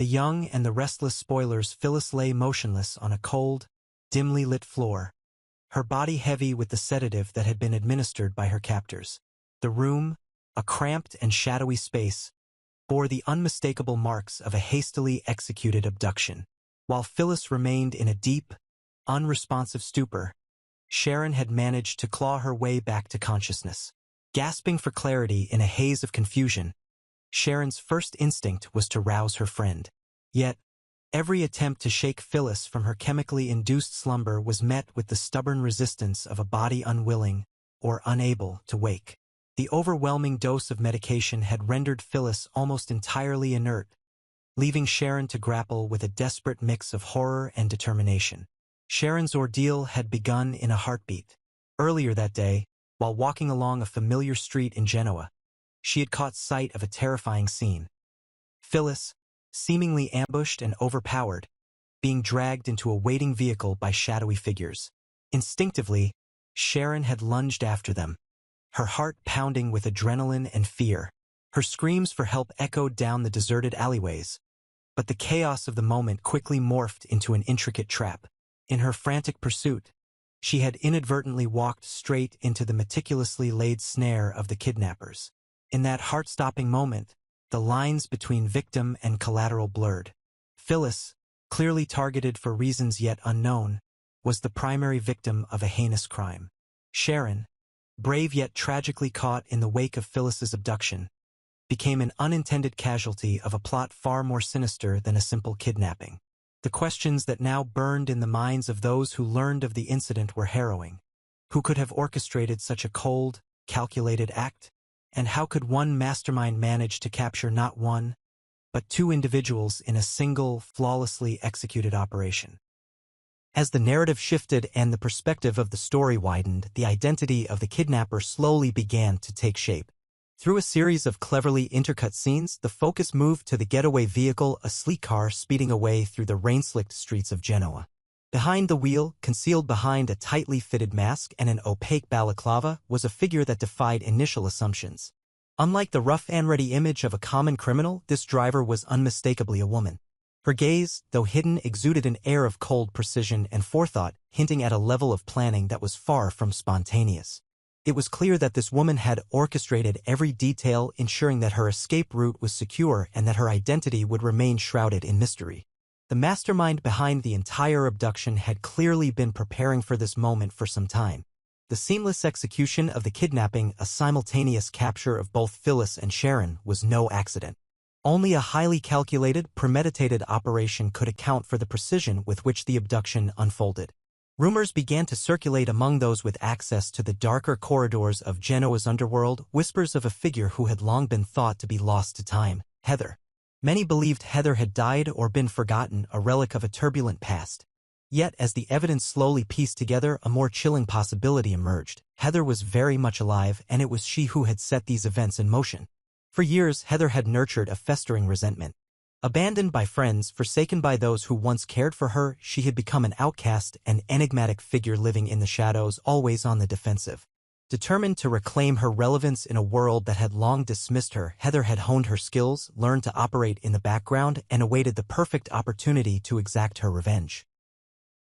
young and the restless spoilers, Phyllis lay motionless on a cold, dimly lit floor, her body heavy with the sedative that had been administered by her captors. The room, a cramped and shadowy space, bore the unmistakable marks of a hastily executed abduction. While Phyllis remained in a deep, unresponsive stupor, Sharon had managed to claw her way back to consciousness. Gasping for clarity in a haze of confusion, Sharon's first instinct was to rouse her friend. Yet, every attempt to shake Phyllis from her chemically induced slumber was met with the stubborn resistance of a body unwilling or unable to wake. The overwhelming dose of medication had rendered Phyllis almost entirely inert, leaving Sharon to grapple with a desperate mix of horror and determination. Sharon's ordeal had begun in a heartbeat. Earlier that day, while walking along a familiar street in Genoa, she had caught sight of a terrifying scene. Phyllis, seemingly ambushed and overpowered, being dragged into a waiting vehicle by shadowy figures. Instinctively, Sharon had lunged after them, her heart pounding with adrenaline and fear. Her screams for help echoed down the deserted alleyways, but the chaos of the moment quickly morphed into an intricate trap. In her frantic pursuit, she had inadvertently walked straight into the meticulously laid snare of the kidnappers. In that heart-stopping moment, the lines between victim and collateral blurred. Phyllis, clearly targeted for reasons yet unknown, was the primary victim of a heinous crime. Sharon, brave yet tragically caught in the wake of Phyllis's abduction, became an unintended casualty of a plot far more sinister than a simple kidnapping. The questions that now burned in the minds of those who learned of the incident were harrowing. Who could have orchestrated such a cold, calculated act? And how could one mastermind manage to capture not one, but two individuals in a single, flawlessly executed operation? As the narrative shifted and the perspective of the story widened, the identity of the kidnapper slowly began to take shape. Through a series of cleverly intercut scenes, the focus moved to the getaway vehicle, a sleek car speeding away through the rain-slicked streets of Genoa. Behind the wheel, concealed behind a tightly fitted mask and an opaque balaclava, was a figure that defied initial assumptions. Unlike the rough and ready image of a common criminal, this driver was unmistakably a woman. Her gaze, though hidden, exuded an air of cold precision and forethought, hinting at a level of planning that was far from spontaneous. It was clear that this woman had orchestrated every detail, ensuring that her escape route was secure and that her identity would remain shrouded in mystery. The mastermind behind the entire abduction had clearly been preparing for this moment for some time. The seamless execution of the kidnapping, a simultaneous capture of both Phyllis and Sharon, was no accident. Only a highly calculated, premeditated operation could account for the precision with which the abduction unfolded. Rumors began to circulate among those with access to the darker corridors of Genoa's underworld, whispers of a figure who had long been thought to be lost to time, Heather. Many believed Heather had died or been forgotten, a relic of a turbulent past. Yet, as the evidence slowly pieced together, a more chilling possibility emerged. Heather was very much alive, and it was she who had set these events in motion. For years, Heather had nurtured a festering resentment. Abandoned by friends, forsaken by those who once cared for her, she had become an outcast, an enigmatic figure living in the shadows, always on the defensive. Determined to reclaim her relevance in a world that had long dismissed her, Heather had honed her skills, learned to operate in the background, and awaited the perfect opportunity to exact her revenge.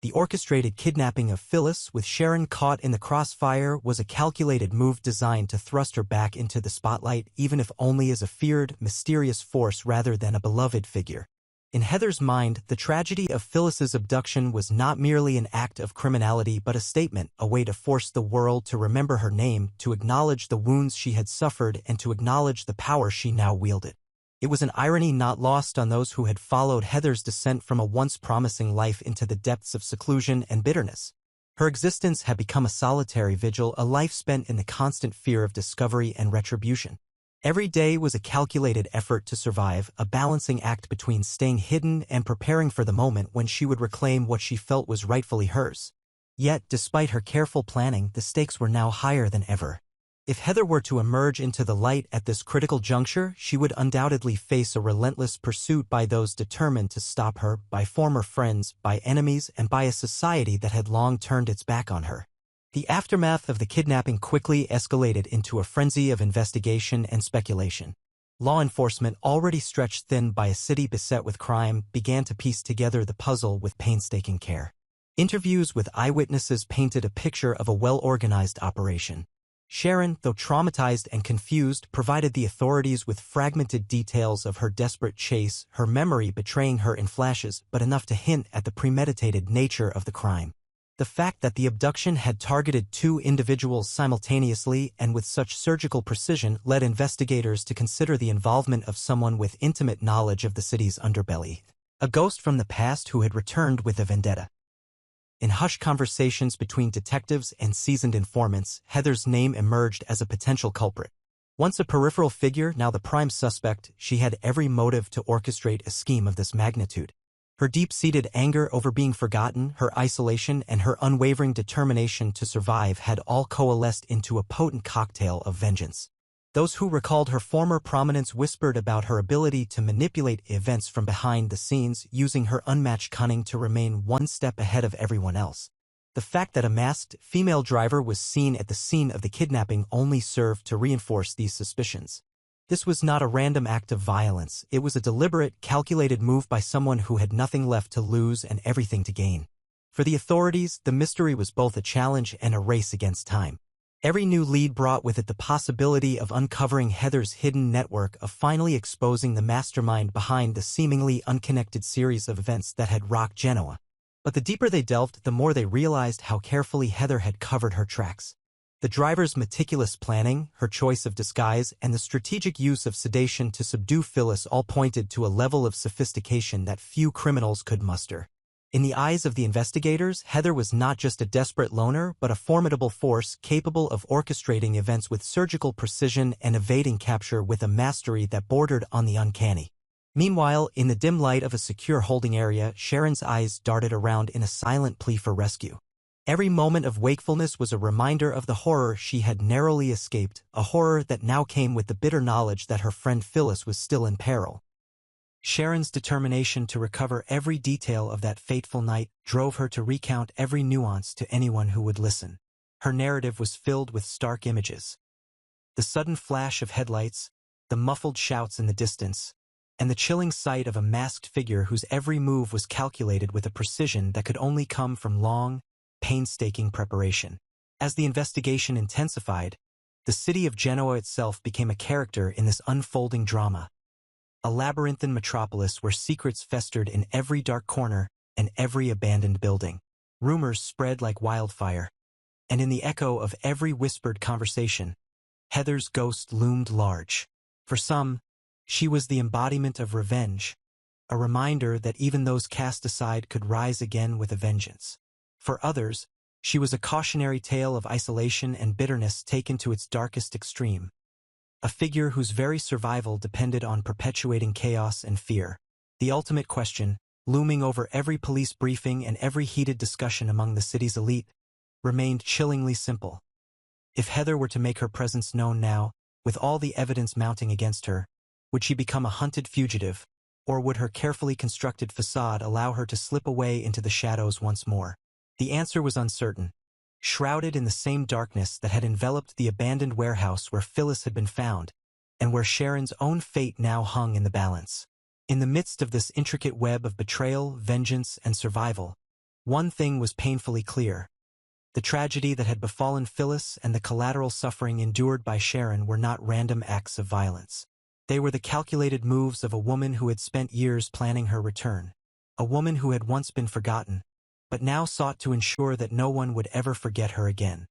The orchestrated kidnapping of Phyllis, with Sharon caught in the crossfire, was a calculated move designed to thrust her back into the spotlight, even if only as a feared, mysterious force rather than a beloved figure. In Heather's mind, the tragedy of Phyllis's abduction was not merely an act of criminality but a statement, a way to force the world to remember her name, to acknowledge the wounds she had suffered, and to acknowledge the power she now wielded. It was an irony not lost on those who had followed Heather's descent from a once promising life into the depths of seclusion and bitterness. Her existence had become a solitary vigil, a life spent in the constant fear of discovery and retribution. Every day was a calculated effort to survive, a balancing act between staying hidden and preparing for the moment when she would reclaim what she felt was rightfully hers. Yet, despite her careful planning, the stakes were now higher than ever. If Heather were to emerge into the light at this critical juncture, she would undoubtedly face a relentless pursuit by those determined to stop her, by former friends, by enemies, and by a society that had long turned its back on her. The aftermath of the kidnapping quickly escalated into a frenzy of investigation and speculation. Law enforcement, already stretched thin by a city beset with crime, began to piece together the puzzle with painstaking care. Interviews with eyewitnesses painted a picture of a well-organized operation. Sharon, though traumatized and confused, provided the authorities with fragmented details of her desperate chase, her memory betraying her in flashes, but enough to hint at the premeditated nature of the crime. The fact that the abduction had targeted two individuals simultaneously and with such surgical precision led investigators to consider the involvement of someone with intimate knowledge of the city's underbelly, a ghost from the past who had returned with a vendetta. In hushed conversations between detectives and seasoned informants, Heather's name emerged as a potential culprit. Once a peripheral figure, now the prime suspect, she had every motive to orchestrate a scheme of this magnitude. Her deep-seated anger over being forgotten, her isolation, and her unwavering determination to survive had all coalesced into a potent cocktail of vengeance. Those who recalled her former prominence whispered about her ability to manipulate events from behind the scenes, using her unmatched cunning to remain one step ahead of everyone else. The fact that a masked female driver was seen at the scene of the kidnapping only served to reinforce these suspicions. This was not a random act of violence, it was a deliberate, calculated move by someone who had nothing left to lose and everything to gain. For the authorities, the mystery was both a challenge and a race against time. Every new lead brought with it the possibility of uncovering Heather's hidden network, of finally exposing the mastermind behind the seemingly unconnected series of events that had rocked Genoa. But the deeper they delved, the more they realized how carefully Heather had covered her tracks. The driver's meticulous planning, her choice of disguise, and the strategic use of sedation to subdue Phyllis all pointed to a level of sophistication that few criminals could muster. In the eyes of the investigators, Heather was not just a desperate loner, but a formidable force capable of orchestrating events with surgical precision and evading capture with a mastery that bordered on the uncanny. Meanwhile, in the dim light of a secure holding area, Sharon's eyes darted around in a silent plea for rescue. Every moment of wakefulness was a reminder of the horror she had narrowly escaped, a horror that now came with the bitter knowledge that her friend Phyllis was still in peril. Sharon's determination to recover every detail of that fateful night drove her to recount every nuance to anyone who would listen. Her narrative was filled with stark images. The sudden flash of headlights, the muffled shouts in the distance, and the chilling sight of a masked figure whose every move was calculated with a precision that could only come from long, painstaking preparation. As the investigation intensified, the city of Genoa itself became a character in this unfolding drama. A labyrinthine metropolis where secrets festered in every dark corner and every abandoned building. Rumors spread like wildfire, and in the echo of every whispered conversation, Heather's ghost loomed large. For some, she was the embodiment of revenge, a reminder that even those cast aside could rise again with a vengeance. For others, she was a cautionary tale of isolation and bitterness taken to its darkest extreme. A figure whose very survival depended on perpetuating chaos and fear. The ultimate question, looming over every police briefing and every heated discussion among the city's elite, remained chillingly simple. If Heather were to make her presence known now, with all the evidence mounting against her, would she become a hunted fugitive, or would her carefully constructed facade allow her to slip away into the shadows once more? The answer was uncertain. Shrouded in the same darkness that had enveloped the abandoned warehouse where Phyllis had been found, and where Sharon's own fate now hung in the balance. In the midst of this intricate web of betrayal, vengeance, and survival, one thing was painfully clear. The tragedy that had befallen Phyllis and the collateral suffering endured by Sharon were not random acts of violence. They were the calculated moves of a woman who had spent years planning her return, a woman who had once been forgotten, but now sought to ensure that no one would ever forget her again.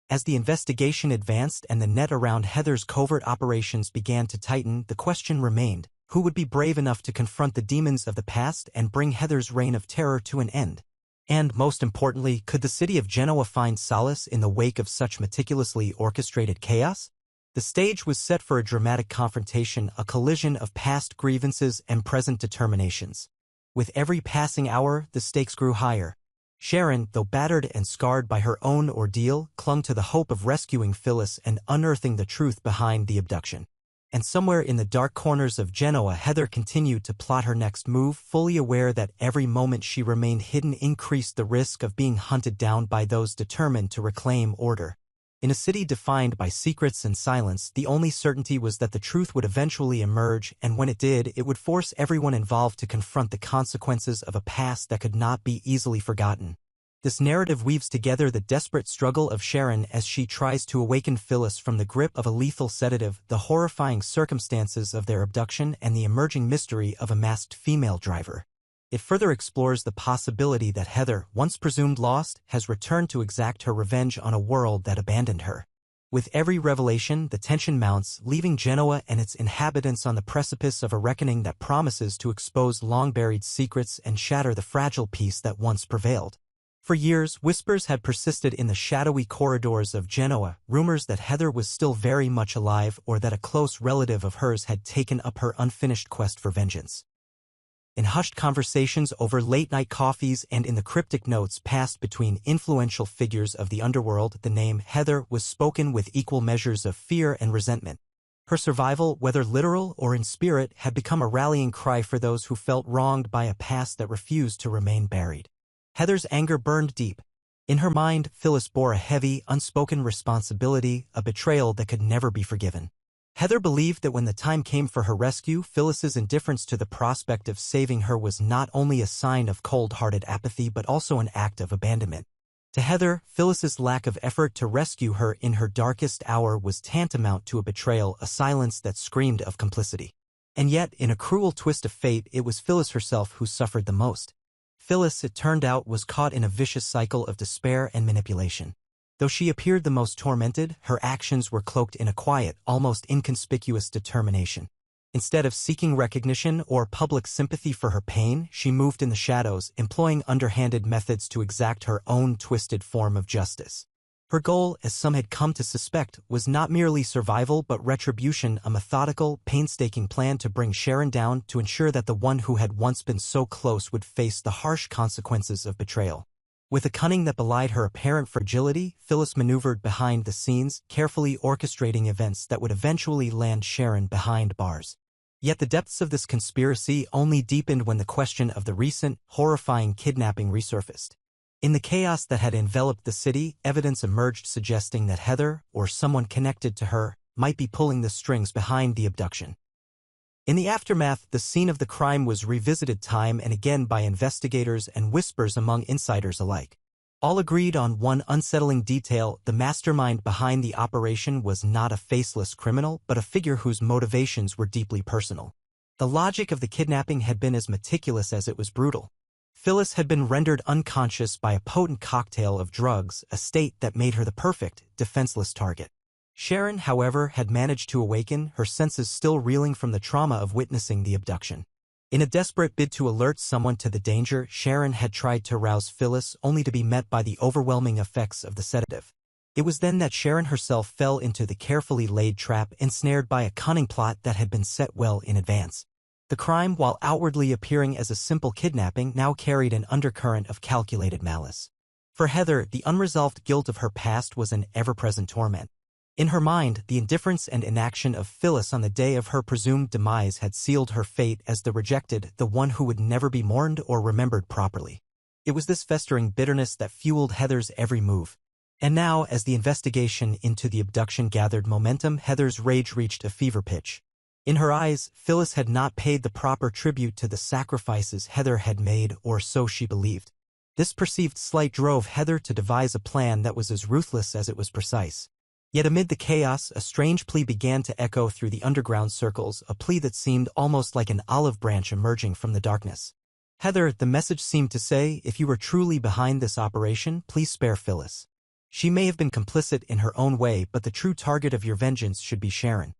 As the investigation advanced and the net around Heather's covert operations began to tighten, the question remained, who would be brave enough to confront the demons of the past and bring Heather's reign of terror to an end? And, most importantly, could the city of Genoa find solace in the wake of such meticulously orchestrated chaos? The stage was set for a dramatic confrontation, a collision of past grievances and present determinations. With every passing hour, the stakes grew higher. Sharon, though battered and scarred by her own ordeal, clung to the hope of rescuing Phyllis and unearthing the truth behind the abduction. And somewhere in the dark corners of Genoa, Heather continued to plot her next move, fully aware that every moment she remained hidden increased the risk of being hunted down by those determined to reclaim order. In a city defined by secrets and silence, the only certainty was that the truth would eventually emerge, and when it did, it would force everyone involved to confront the consequences of a past that could not be easily forgotten. This narrative weaves together the desperate struggle of Sharon as she tries to awaken Phyllis from the grip of a lethal sedative, the horrifying circumstances of their abduction, and the emerging mystery of a masked female driver. It further explores the possibility that Heather, once presumed lost, has returned to exact her revenge on a world that abandoned her. With every revelation, the tension mounts, leaving Genoa and its inhabitants on the precipice of a reckoning that promises to expose long-buried secrets and shatter the fragile peace that once prevailed. For years, whispers had persisted in the shadowy corridors of Genoa, rumors that Heather was still very much alive or that a close relative of hers had taken up her unfinished quest for vengeance. In hushed conversations over late-night coffees and in the cryptic notes passed between influential figures of the underworld, the name Heather was spoken with equal measures of fear and resentment. Her survival, whether literal or in spirit, had become a rallying cry for those who felt wronged by a past that refused to remain buried. Heather's anger burned deep. In her mind, Phyllis bore a heavy, unspoken responsibility, a betrayal that could never be forgiven. Heather believed that when the time came for her rescue, Phyllis's indifference to the prospect of saving her was not only a sign of cold-hearted apathy but also an act of abandonment. To Heather, Phyllis's lack of effort to rescue her in her darkest hour was tantamount to a betrayal, a silence that screamed of complicity. And yet, in a cruel twist of fate, it was Phyllis herself who suffered the most. Phyllis, it turned out, was caught in a vicious cycle of despair and manipulation. Though she appeared the most tormented, her actions were cloaked in a quiet, almost inconspicuous determination. Instead of seeking recognition or public sympathy for her pain, she moved in the shadows, employing underhanded methods to exact her own twisted form of justice. Her goal, as some had come to suspect, was not merely survival but retribution, a methodical, painstaking plan to bring Sharon down, to ensure that the one who had once been so close would face the harsh consequences of betrayal. With a cunning that belied her apparent fragility, Phyllis maneuvered behind the scenes, carefully orchestrating events that would eventually land Sharon behind bars. Yet the depths of this conspiracy only deepened when the question of the recent, horrifying kidnapping resurfaced. In the chaos that had enveloped the city, evidence emerged suggesting that Heather, or someone connected to her, might be pulling the strings behind the abduction. In the aftermath, the scene of the crime was revisited time and again by investigators and whispers among insiders alike. All agreed on one unsettling detail: the mastermind behind the operation was not a faceless criminal, but a figure whose motivations were deeply personal. The logic of the kidnapping had been as meticulous as it was brutal. Phyllis had been rendered unconscious by a potent cocktail of drugs, a state that made her the perfect, defenseless target. Sharon, however, had managed to awaken, her senses still reeling from the trauma of witnessing the abduction. In a desperate bid to alert someone to the danger, Sharon had tried to rouse Phyllis, only to be met by the overwhelming effects of the sedative. It was then that Sharon herself fell into the carefully laid trap, ensnared by a cunning plot that had been set well in advance. The crime, while outwardly appearing as a simple kidnapping, now carried an undercurrent of calculated malice. For Heather, the unresolved guilt of her past was an ever-present torment. In her mind, the indifference and inaction of Phyllis on the day of her presumed demise had sealed her fate as the rejected, the one who would never be mourned or remembered properly. It was this festering bitterness that fueled Heather's every move. And now, as the investigation into the abduction gathered momentum, Heather's rage reached a fever pitch. In her eyes, Phyllis had not paid the proper tribute to the sacrifices Heather had made, or so she believed. This perceived slight drove Heather to devise a plan that was as ruthless as it was precise. Yet amid the chaos, a strange plea began to echo through the underground circles, a plea that seemed almost like an olive branch emerging from the darkness. Heather, the message seemed to say, if you were truly behind this operation, please spare Phyllis. She may have been complicit in her own way, but the true target of your vengeance should be Sharon.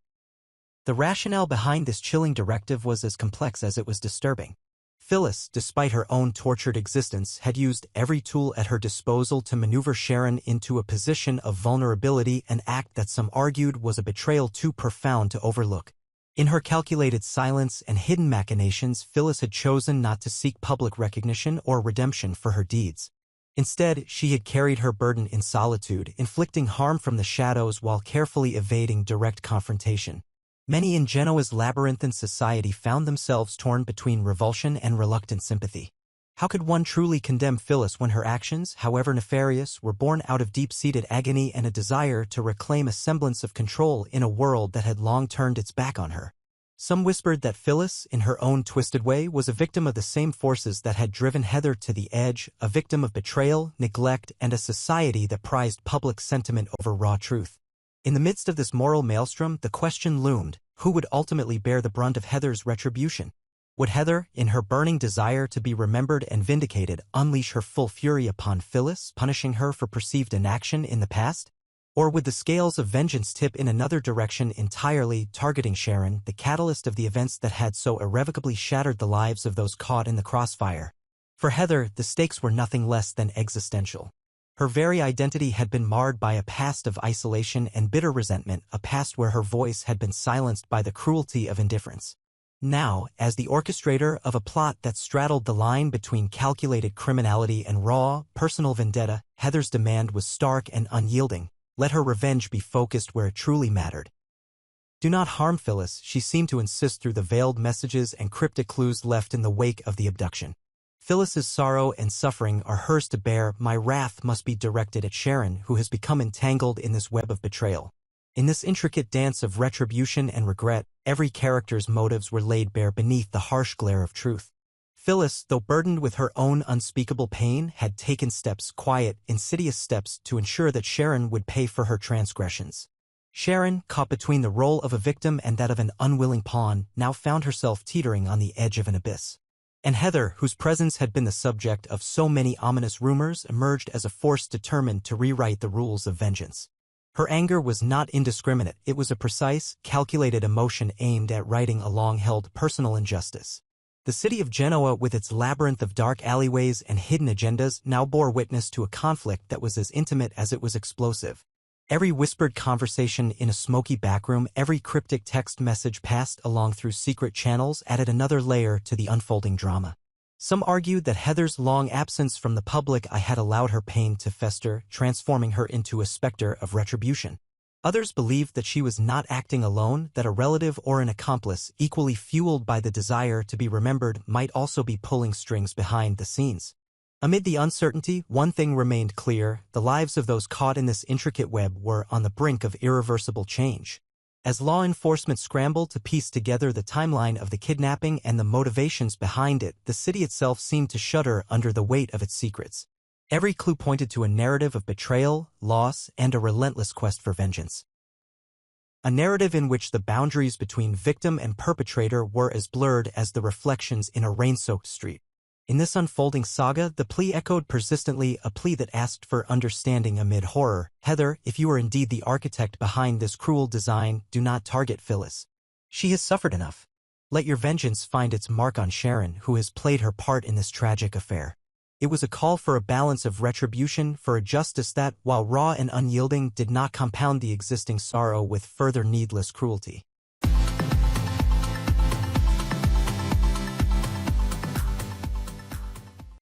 The rationale behind this chilling directive was as complex as it was disturbing. Phyllis, despite her own tortured existence, had used every tool at her disposal to maneuver Sharon into a position of vulnerability, an act that some argued was a betrayal too profound to overlook. In her calculated silence and hidden machinations, Phyllis had chosen not to seek public recognition or redemption for her deeds. Instead, she had carried her burden in solitude, inflicting harm from the shadows while carefully evading direct confrontation. Many in Genoa's labyrinthine society found themselves torn between revulsion and reluctant sympathy. How could one truly condemn Phyllis when her actions, however nefarious, were born out of deep-seated agony and a desire to reclaim a semblance of control in a world that had long turned its back on her? Some whispered that Phyllis, in her own twisted way, was a victim of the same forces that had driven Heather to the edge, a victim of betrayal, neglect, and a society that prized public sentiment over raw truth. In the midst of this moral maelstrom, the question loomed: who would ultimately bear the brunt of Heather's retribution? Would Heather, in her burning desire to be remembered and vindicated, unleash her full fury upon Phyllis, punishing her for perceived inaction in the past? Or would the scales of vengeance tip in another direction entirely, targeting Sharon, the catalyst of the events that had so irrevocably shattered the lives of those caught in the crossfire? For Heather, the stakes were nothing less than existential. Her very identity had been marred by a past of isolation and bitter resentment, a past where her voice had been silenced by the cruelty of indifference. Now, as the orchestrator of a plot that straddled the line between calculated criminality and raw, personal vendetta, Heather's demand was stark and unyielding. Let her revenge be focused where it truly mattered. Do not harm Phyllis, she seemed to insist through the veiled messages and cryptic clues left in the wake of the abduction. Phyllis's sorrow and suffering are hers to bear. My wrath must be directed at Sharon, who has become entangled in this web of betrayal. In this intricate dance of retribution and regret, every character's motives were laid bare beneath the harsh glare of truth. Phyllis, though burdened with her own unspeakable pain, had taken steps, quiet, insidious steps, to ensure that Sharon would pay for her transgressions. Sharon, caught between the role of a victim and that of an unwilling pawn, now found herself teetering on the edge of an abyss. And Heather, whose presence had been the subject of so many ominous rumors, emerged as a force determined to rewrite the rules of vengeance. Her anger was not indiscriminate, it was a precise, calculated emotion aimed at righting a long-held personal injustice. The city of Genoa, with its labyrinth of dark alleyways and hidden agendas, now bore witness to a conflict that was as intimate as it was explosive. Every whispered conversation in a smoky backroom, every cryptic text message passed along through secret channels added another layer to the unfolding drama. Some argued that Heather's long absence from the public eye had allowed her pain to fester, transforming her into a specter of retribution. Others believed that she was not acting alone, that a relative or an accomplice, equally fueled by the desire to be remembered, might also be pulling strings behind the scenes. Amid the uncertainty, one thing remained clear: the lives of those caught in this intricate web were on the brink of irreversible change. As law enforcement scrambled to piece together the timeline of the kidnapping and the motivations behind it, the city itself seemed to shudder under the weight of its secrets. Every clue pointed to a narrative of betrayal, loss, and a relentless quest for vengeance. A narrative in which the boundaries between victim and perpetrator were as blurred as the reflections in a rain-soaked street. In this unfolding saga, the plea echoed persistently, a plea that asked for understanding amid horror. Heather, if you are indeed the architect behind this cruel design, do not target Phyllis. She has suffered enough. Let your vengeance find its mark on Sharon, who has played her part in this tragic affair. It was a call for a balance of retribution, for a justice that, while raw and unyielding, did not compound the existing sorrow with further needless cruelty.